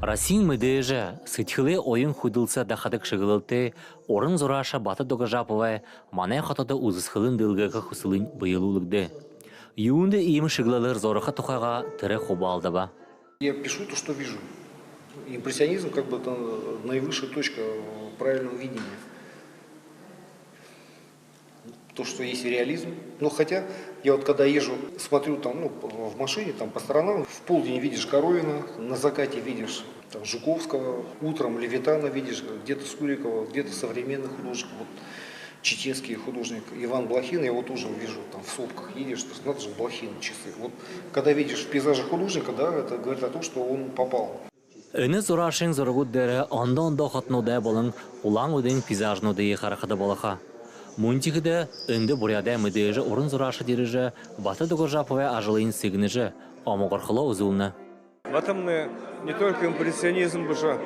Расин мыдыжа, сытхылы ойын худылса дахадык шыгылылты, орын зораша баты дога жаповая, мане хатада узысхылын дылгага хусылын быйылулыгды. Юунды им шыглалыр зораха тухага тірі хоба алдыба. Я пишу то, что вижу. Импрессионизм как бы это наивысшая точка правильного видения. То, что есть реализм. Но хотя я вот когда езжу, смотрю там, в машине там по сторонам, в полдень видишь Коровина, на закате видишь там, Жуковского, утром Левитана видишь, где-то Скурикова, где-то современных художников. Вот, чеченский художник Иван Блохин, я его тоже вижу там в сопках едешь, то есть надо же Блохин часы. Вот когда видишь в пейзаже художника, да, это говорит о том, что он попал. Өні зорашын зоргуддері онда қатнудай болын улаң өдің пейзажнуды қарақыды болыға. Мунтикіде үнді бұряда мүдейжі орын зорашы дережі баты дұғы жапывай ажылын сигнежі омығырқылы ұзылыны. Батымны не только импрессионизм бұша,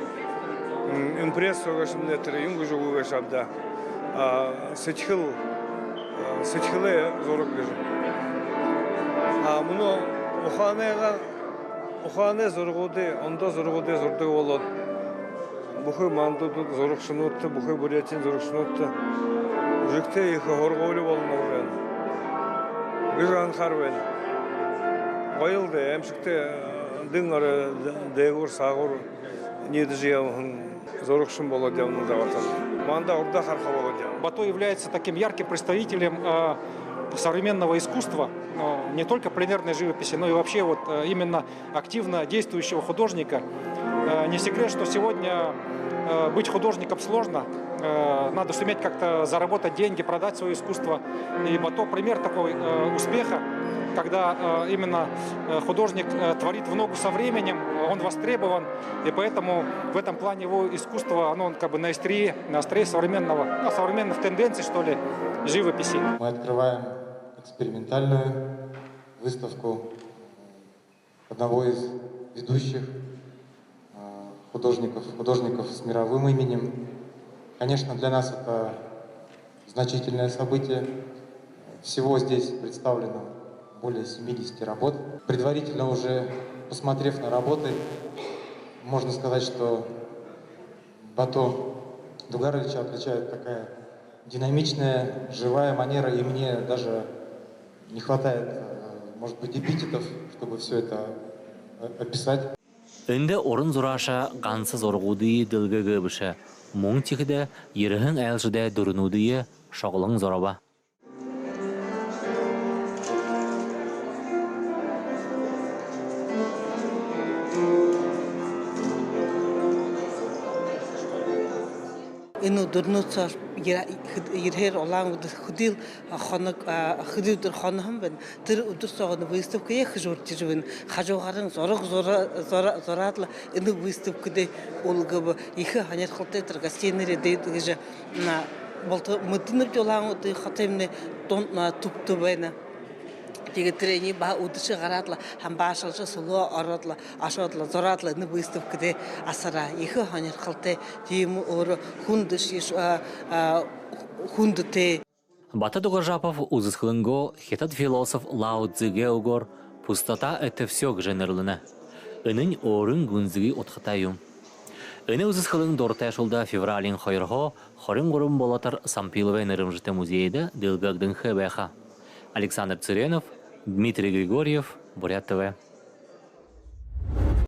импрессия ғашымды әтірі юңғы жоғы ғашабда, сычхылы зорық ғажы. Мұны ұханы зорғуды, онда зорғуды зорды олады. Бұхы мандуды зорықшын өтті, бұхы бұрятин зорықшын өтті. Жүкте ехі хорғолы болын орғын. Ғыжан қарвен. Ойылды, әмшікте дың ары дәғыр, сағыр, неді жияуын зорықшын болады явның заватан. Манда орда қарқа болады. Бато является таким ярким представителем современного искусства, не только пленерной живописи, но и вообще вот именно активно действующего художника. Не секрет, что сегодня быть художником сложно. Надо суметь как-то заработать деньги, продать свое искусство. И Бато пример такой успеха, когда именно художник творит в ногу со временем, он востребован, и поэтому в этом плане его искусство, оно как бы на острие современных тенденций, что ли, живописи. Мы открываем экспериментальную выставку одного из ведущих художников с мировым именем. Конечно, для нас это значительное событие. Всего здесь представлено более 70 работ. Предварительно уже посмотрев на работы, можно сказать, что Бато Дугаровича отличает такая динамичная, живая манера, и мне даже не хватает, может быть, эпитетов, чтобы все это описать. Önde orun zoraşa gansı zorgudu dılgı gıbışı. Мұң текіде еріғін әлжіде дүрінудыйы шағылың зораба. Ину дурнуца ерхер олан худил худилдер ханам бен тир удусагын выставкая хжуртижвен хажогарын зоратла ину выставкаде олгабы ихе ханер халтетер гостинере дейдиже на болто мытынып жолан уты хатемне тон туптубайна Тегетрени ба удышы гаратла хамбашылшы сулу аратла ашатла зоратла ны выставкаде асара ихе ханер халте тему ор хундыш хундыте. Баты Дуга Жапов узысхылынго хетат философ Лао Цзэге угор пустота это все к женерлыны. Энын орын гунзыги отхатаю. Эне узысхылын дортай шулда февралин хайрхо хорын горын болатар Сампилове нырымжыты музейде дылгагдың хэбэха. Александр Цыренов, Дмитрий Григорьев, Бурят ТВ.